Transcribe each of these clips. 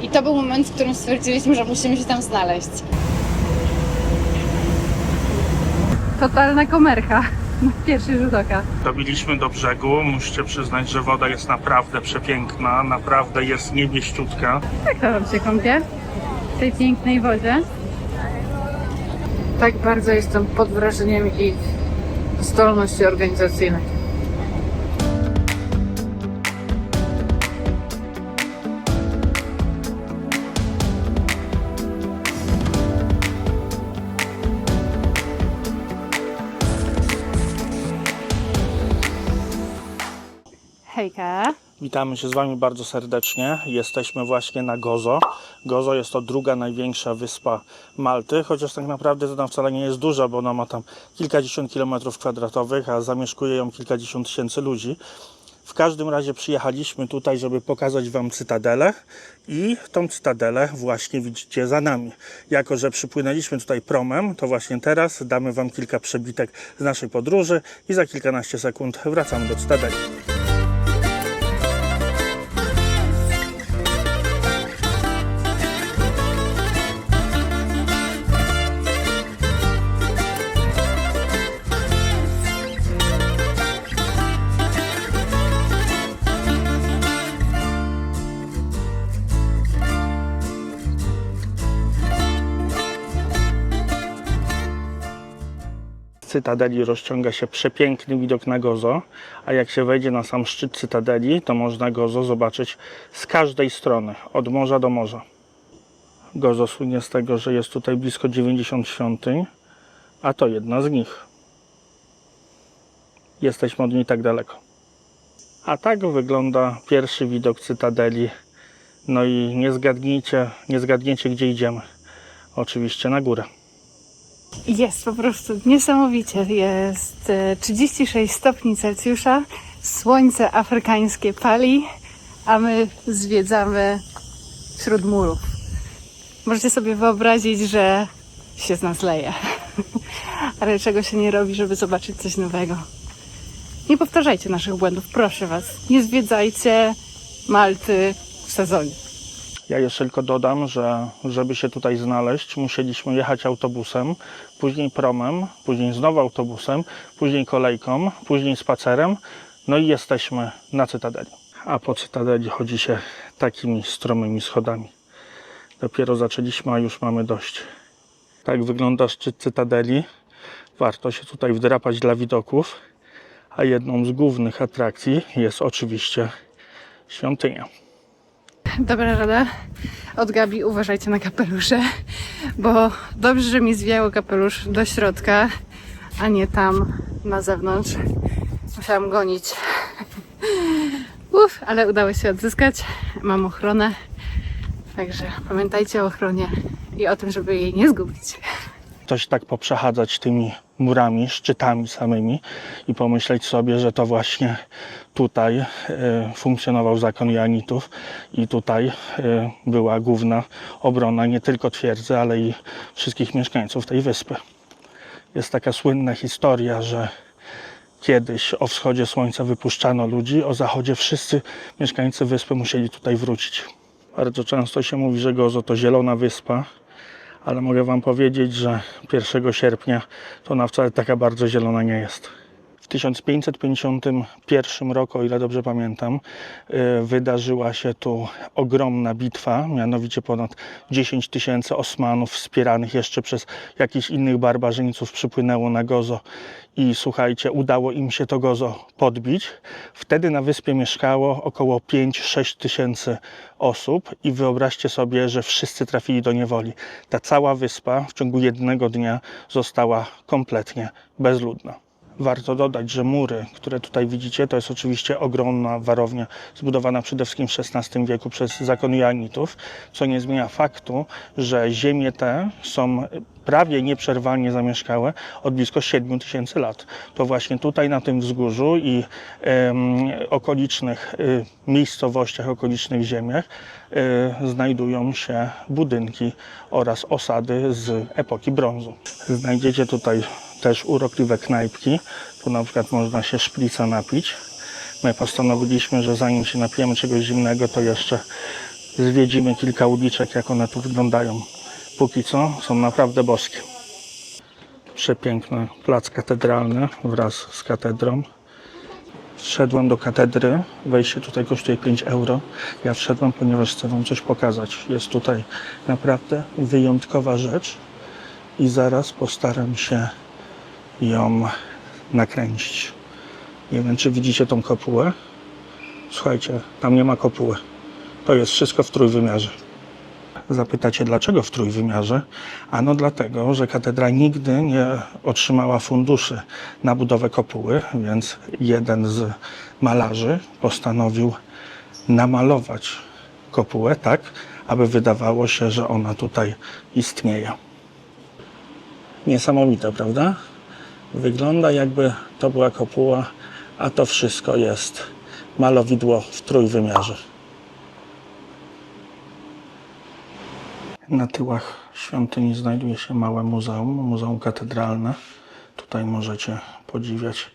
I to był moment, w którym stwierdziliśmy, że musimy się tam znaleźć. Totalna komercha. Pierwszy rzut oka. Dobiliśmy do brzegu. Musicie przyznać, że woda jest naprawdę przepiękna, naprawdę jest niebieściutka. Jak to wam się kąpie? W tej pięknej wodzie. Tak bardzo jestem pod wrażeniem ich zdolności organizacyjnej. Hejka. Witamy się z Wami bardzo serdecznie. Jesteśmy właśnie na Gozo. Gozo jest to druga największa wyspa Malty, chociaż tak naprawdę to tam wcale nie jest duża, bo ona ma tam kilkadziesiąt kilometrów kwadratowych, a zamieszkuje ją kilkadziesiąt tysięcy ludzi. W każdym razie przyjechaliśmy tutaj, żeby pokazać Wam cytadelę i tą cytadelę właśnie widzicie za nami. Jako że przypłynęliśmy tutaj promem, to właśnie teraz damy Wam kilka przebitek z naszej podróży i za kilkanaście sekund wracamy do cytadeli. Z cytadeli rozciąga się przepiękny widok na Gozo, a jak się wejdzie na sam szczyt cytadeli, to można Gozo zobaczyć z każdej strony, od morza do morza. Gozo słynie z tego, że jest tutaj blisko 90 świątyń, a to jedna z nich. Jesteśmy od niej tak daleko. A tak wygląda pierwszy widok cytadeli. No i nie zgadniecie gdzie idziemy. Oczywiście na górę. Jest po prostu niesamowicie. Jest 36 stopni Celsjusza, słońce afrykańskie pali, a my zwiedzamy wśród murów. Możecie sobie wyobrazić, że się z nas leje. Ale czego się nie robi, żeby zobaczyć coś nowego. Nie powtarzajcie naszych błędów, proszę Was. Nie zwiedzajcie Malty w sezonie. Ja jeszcze tylko dodam, że żeby się tutaj znaleźć, musieliśmy jechać autobusem, później promem, później znowu autobusem, później kolejką, później spacerem, no i jesteśmy na cytadeli. A po cytadeli chodzi się takimi stromymi schodami. Dopiero zaczęliśmy, a już mamy dość. Tak wygląda szczyt cytadeli. Warto się tutaj wdrapać dla widoków, a jedną z głównych atrakcji jest oczywiście świątynia. Dobra rada od Gabi, uważajcie na kapelusze, bo dobrze, że mi zwijało kapelusz do środka, a nie tam na zewnątrz. Musiałam gonić. Ale udało się odzyskać. Mam ochronę, także pamiętajcie o ochronie i o tym, żeby jej nie zgubić. Coś tak poprzechadzać tymi murami, szczytami samymi i pomyśleć sobie, że to właśnie tutaj funkcjonował zakon Joanitów i tutaj była główna obrona nie tylko twierdzy, ale i wszystkich mieszkańców tej wyspy. Jest taka słynna historia, że kiedyś o wschodzie słońca wypuszczano ludzi, o zachodzie wszyscy mieszkańcy wyspy musieli tutaj wrócić. Bardzo często się mówi, że Gozo to zielona wyspa, ale mogę Wam powiedzieć, że 1 sierpnia to ona wcale taka bardzo zielona nie jest. W 1551 roku, o ile dobrze pamiętam, wydarzyła się tu ogromna bitwa, mianowicie ponad 10 tysięcy Osmanów wspieranych jeszcze przez jakichś innych barbarzyńców przypłynęło na Gozo i słuchajcie, udało im się to Gozo podbić. Wtedy na wyspie mieszkało około 5-6 tysięcy osób i wyobraźcie sobie, że wszyscy trafili do niewoli. Ta cała wyspa w ciągu jednego dnia została kompletnie bezludna. Warto dodać, że mury, które tutaj widzicie, to jest oczywiście ogromna warownia zbudowana przede wszystkim w XVI wieku przez zakon Joanitów, co nie zmienia faktu, że ziemie te są prawie nieprzerwalnie zamieszkałe od blisko 7 tysięcy lat. To właśnie tutaj na tym wzgórzu i okolicznych miejscowościach, okolicznych ziemiach znajdują się budynki oraz osady z epoki brązu. Znajdziecie tutaj też urokliwe knajpki. Tu na przykład można się szprica napić. My postanowiliśmy, że zanim się napijemy czegoś zimnego, to jeszcze Zwiedzimy kilka uliczek, jak one tu wyglądają. Póki co są naprawdę boskie. Przepiękny plac katedralny wraz z katedrą. Wszedłem do katedry, wejście tutaj kosztuje 5 euro. Ja wszedłem, ponieważ chcę wam coś pokazać. Jest tutaj naprawdę wyjątkowa rzecz i zaraz postaram się ją nakręcić. Nie wiem, czy widzicie tą kopułę. Słuchajcie, tam nie ma kopuły. To jest wszystko w trójwymiarze. Zapytacie, dlaczego w trójwymiarze? Ano dlatego, że katedra nigdy nie otrzymała funduszy na budowę kopuły, więc jeden z malarzy postanowił namalować kopułę tak, aby wydawało się, że ona tutaj istnieje. Niesamowite, prawda? Wygląda, jakby to była kopuła, a to wszystko jest malowidło w trójwymiarze. Na tyłach świątyni znajduje się małe muzeum katedralne. Tutaj możecie podziwiać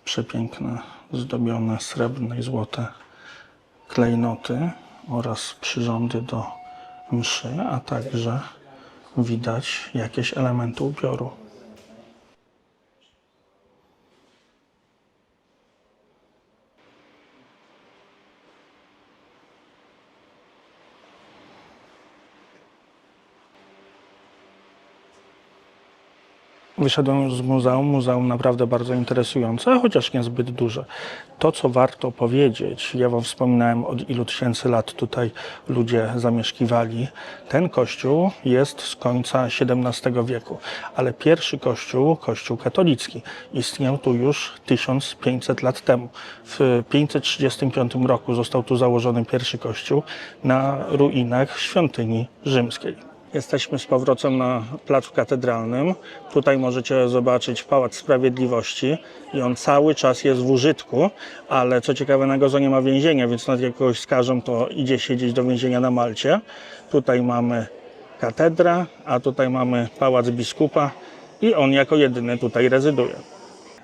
przepiękne, zdobione srebrne i złote klejnoty oraz przyrządy do mszy, a także widać jakieś elementy ubioru. Wyszedłem już z muzeum. Muzeum naprawdę bardzo interesujące, chociaż niezbyt duże. To, co warto powiedzieć, ja wam wspominałem, od ilu tysięcy lat tutaj ludzie zamieszkiwali. Ten kościół jest z końca XVII wieku, ale pierwszy kościół, kościół katolicki, istniał tu już 1500 lat temu. W 535 roku został tu założony pierwszy kościół na ruinach świątyni rzymskiej. Jesteśmy z powrotem na placu katedralnym. Tutaj możecie zobaczyć Pałac Sprawiedliwości i on cały czas jest w użytku, ale co ciekawe, na Gozo nie ma więzienia, więc nawet jak kogoś skażą, to idzie siedzieć do więzienia na Malcie. Tutaj mamy katedrę, a tutaj mamy Pałac Biskupa i on jako jedyny tutaj rezyduje.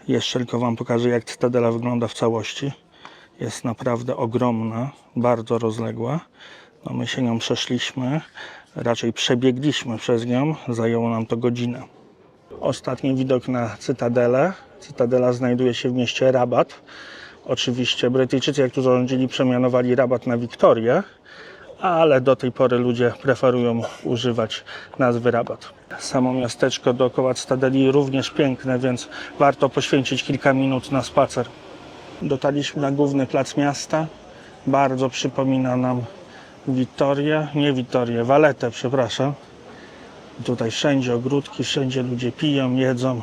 Jeszcze tylko wam pokażę, jak cytadela wygląda w całości. Jest naprawdę ogromna, bardzo rozległa. No my się nią przeszliśmy. Raczej przebiegliśmy przez nią, zajęło nam to godzinę. Ostatni widok na cytadelę. Cytadela znajduje się w mieście Rabat. Oczywiście Brytyjczycy, jak tu rządzili, przemianowali Rabat na Wiktorię, ale do tej pory ludzie preferują używać nazwy Rabat. Samo miasteczko dookoła cytadeli również piękne, więc warto poświęcić kilka minut na spacer. Dotarliśmy na główny plac miasta. Bardzo przypomina nam Valletę, przepraszam. Tutaj wszędzie ogródki, wszędzie ludzie piją, jedzą,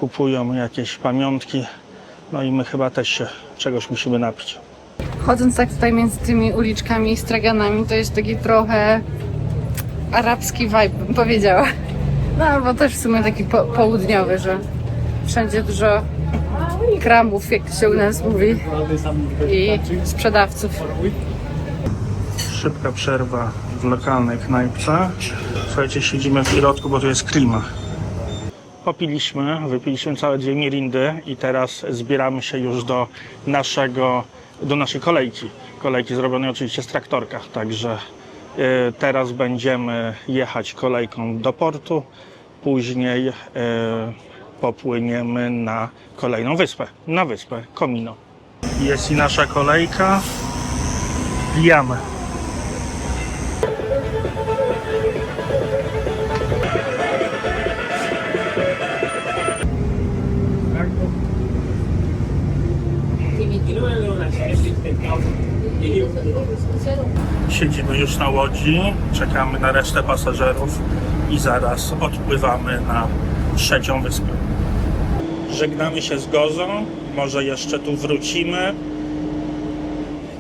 kupują jakieś pamiątki. No i my chyba też się czegoś musimy napić. Chodząc tak tutaj między tymi uliczkami i straganami, to jest taki trochę arabski vibe, bym powiedziała. No albo też w sumie taki południowy, że wszędzie dużo kramów, jak się u nas mówi, i sprzedawców. Szybka przerwa w lokalnej knajpce. Słuchajcie, siedzimy w środku, bo tu jest klima. Popiliśmy, wypiliśmy całe 2 mirindy i teraz zbieramy się już do naszej kolejki. Kolejki zrobionej oczywiście z traktorka, także teraz będziemy jechać kolejką do portu. Później popłyniemy na kolejną wyspę, na wyspę Comino. Jest i nasza kolejka. Wbijamy. Siedzimy już na łodzi, czekamy na resztę pasażerów i zaraz odpływamy na 3. wyspę. Żegnamy się z Gozą, może jeszcze tu wrócimy.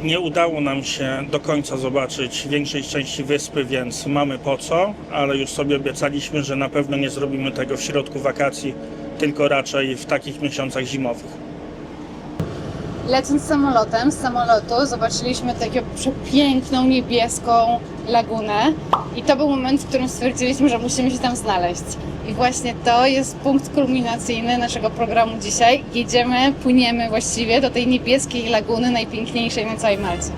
Nie udało nam się do końca zobaczyć większej części wyspy, więc mamy po co, ale już sobie obiecaliśmy, że na pewno nie zrobimy tego w środku wakacji, tylko raczej w takich miesiącach zimowych. Lecąc samolotem, z samolotu zobaczyliśmy taką przepiękną, niebieską lagunę i to był moment, w którym stwierdziliśmy, że musimy się tam znaleźć. I właśnie to jest punkt kulminacyjny naszego programu dzisiaj. Jedziemy, płyniemy właściwie do tej niebieskiej laguny, najpiękniejszej na całej Malcie.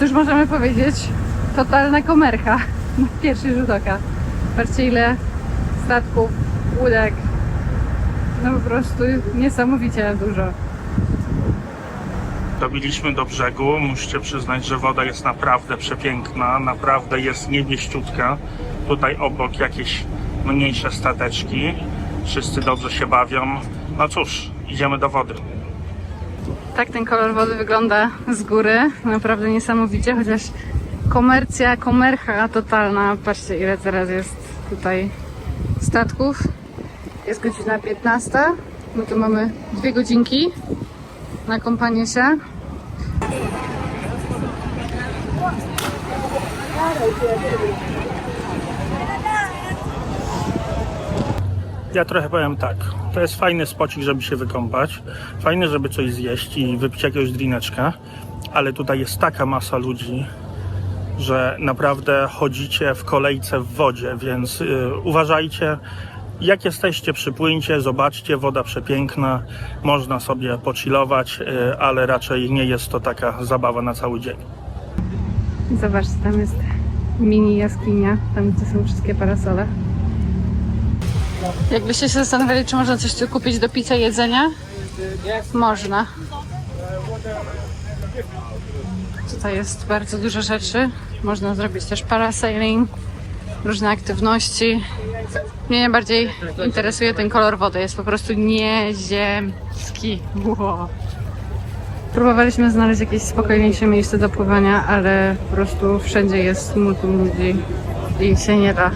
Cóż możemy powiedzieć? Totalna komercha na pierwszy rzut oka. Patrzcie, ile statków, łódek. No po prostu niesamowicie dużo. Dobiliśmy do brzegu. Musicie przyznać, że woda jest naprawdę przepiękna, naprawdę jest niewieściutka. Tutaj obok jakieś mniejsze stateczki. Wszyscy dobrze się bawią. No cóż, idziemy do wody. Tak ten kolor wody wygląda z góry. Naprawdę niesamowicie, chociaż komercha totalna. Patrzcie, ile teraz jest tutaj statków. Jest godzina 15. My tu mamy 2 godzinki na kąpanie się. Ja trochę powiem tak, to jest fajny spocik, żeby się wykąpać, fajny, żeby coś zjeść i wypić jakiegoś drineczka, ale tutaj jest taka masa ludzi, że naprawdę chodzicie w kolejce w wodzie, więc uważajcie, jak jesteście, przypłyńcie, zobaczcie, woda przepiękna, można sobie pochillować, ale raczej nie jest to taka zabawa na cały dzień. Zobaczcie, tam jest mini jaskinia, tam gdzie są wszystkie parasole. Jakbyście się zastanawiali, czy można coś tu kupić do picia, jedzenia? Można. Tutaj jest bardzo dużo rzeczy. Można zrobić też parasailing, różne aktywności. Mnie najbardziej interesuje ten kolor wody. Jest po prostu nieziemski. Wow. Próbowaliśmy znaleźć jakieś spokojniejsze miejsce do pływania, ale po prostu wszędzie jest multum ludzi i się nie da.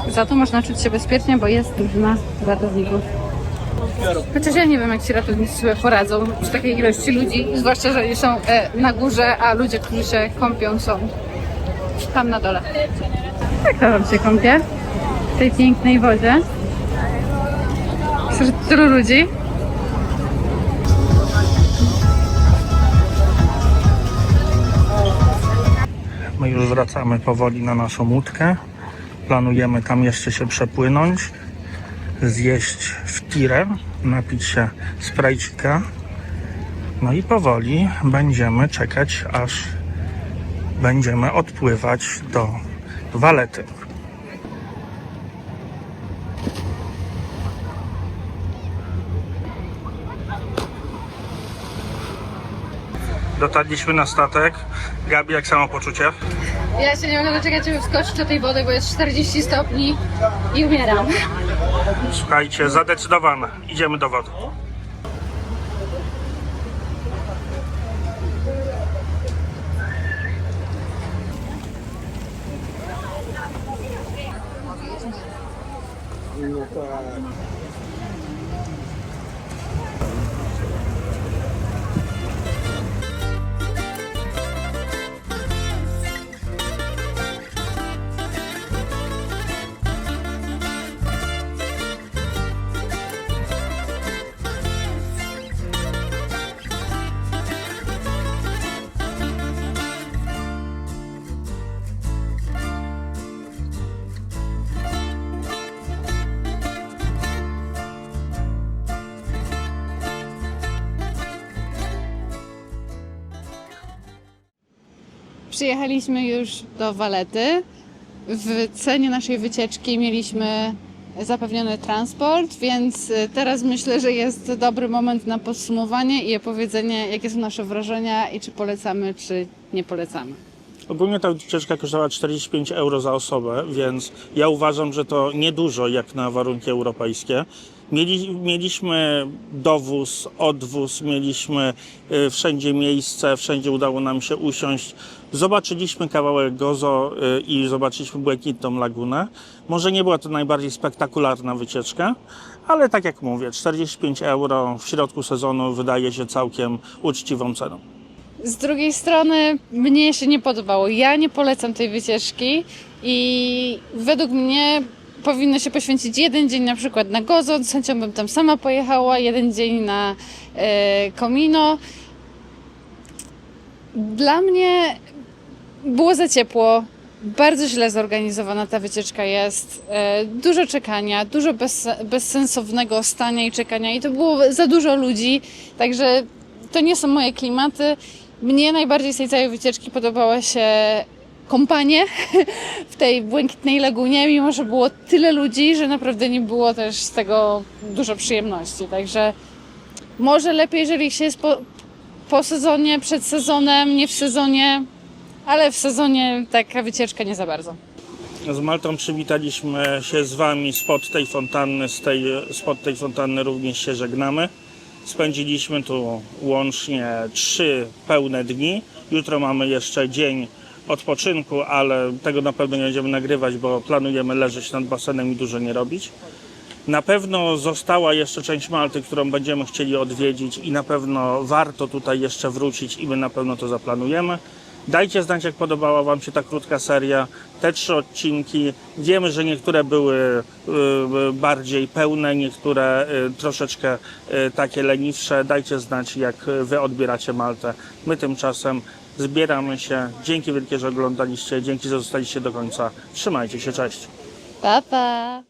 Za to można czuć się bezpiecznie, bo jest drużyna ratowników. Chociaż ja nie wiem, jak ci ratownicy sobie poradzą przy takiej ilości ludzi, zwłaszcza, że oni są na górze, a ludzie, którzy się kąpią, są tam na dole. Jak to wam się kąpie? W tej pięknej wodzie. Wśród tylu ludzi. My już wracamy powoli na naszą łódkę. Planujemy tam jeszcze się przepłynąć, zjeść w tirę, napić się sprajcika. No i powoli będziemy czekać, aż będziemy odpływać do Valety. Dotarliśmy na statek. Gabi, jak samopoczucie? Ja się nie mogę doczekać, żeby wskoczyć do tej wody, bo jest 40 stopni i umieram. Słuchajcie, zadecydowane. Idziemy do wody. Przyjechaliśmy już do Valety. W cenie naszej wycieczki mieliśmy zapewniony transport, więc teraz myślę, że jest dobry moment na podsumowanie i opowiedzenie, jakie są nasze wrażenia i czy polecamy, czy nie polecamy. Ogólnie ta wycieczka kosztowała 45 euro za osobę, więc ja uważam, że to niedużo jak na warunki europejskie. Mieliśmy dowóz, odwóz, mieliśmy wszędzie miejsce, wszędzie udało nam się usiąść. Zobaczyliśmy kawałek Gozo i zobaczyliśmy błękitną lagunę. Może nie była to najbardziej spektakularna wycieczka, ale tak jak mówię, 45 euro w środku sezonu wydaje się całkiem uczciwą ceną. Z drugiej strony mnie się nie podobało. Ja nie polecam tej wycieczki i według mnie powinno się poświęcić jeden dzień na przykład na Gozo, z chęcią bym tam sama pojechała, jeden dzień na Comino. Dla mnie było za ciepło, bardzo źle zorganizowana ta wycieczka jest, dużo czekania, dużo bezsensownego stania i czekania i to było za dużo ludzi, także to nie są moje klimaty Mnie najbardziej z tej całej wycieczki podobała się kąpanie w tej błękitnej lagunie, mimo że było tyle ludzi, że naprawdę nie było też z tego dużo przyjemności. Także może lepiej, jeżeli się jest po sezonie, przed sezonem, nie w sezonie, ale w sezonie taka wycieczka nie za bardzo. Z Maltą przywitaliśmy się z Wami spod tej fontanny, spod tej fontanny również się żegnamy. Spędziliśmy tu łącznie 3 pełne dni. Jutro mamy jeszcze dzień odpoczynku, ale tego na pewno nie będziemy nagrywać, bo planujemy leżeć nad basenem i dużo nie robić. Na pewno została jeszcze część Malty, którą będziemy chcieli odwiedzić i na pewno warto tutaj jeszcze wrócić i my na pewno to zaplanujemy. Dajcie znać, jak podobała Wam się ta krótka seria, te 3 odcinki. Wiemy, że niektóre były bardziej pełne, niektóre troszeczkę takie leniwsze. Dajcie znać, jak Wy odbieracie Maltę. My tymczasem zbieramy się. Dzięki wielkie, że oglądaliście. Dzięki, że zostaliście do końca. Trzymajcie się, cześć. Pa, pa!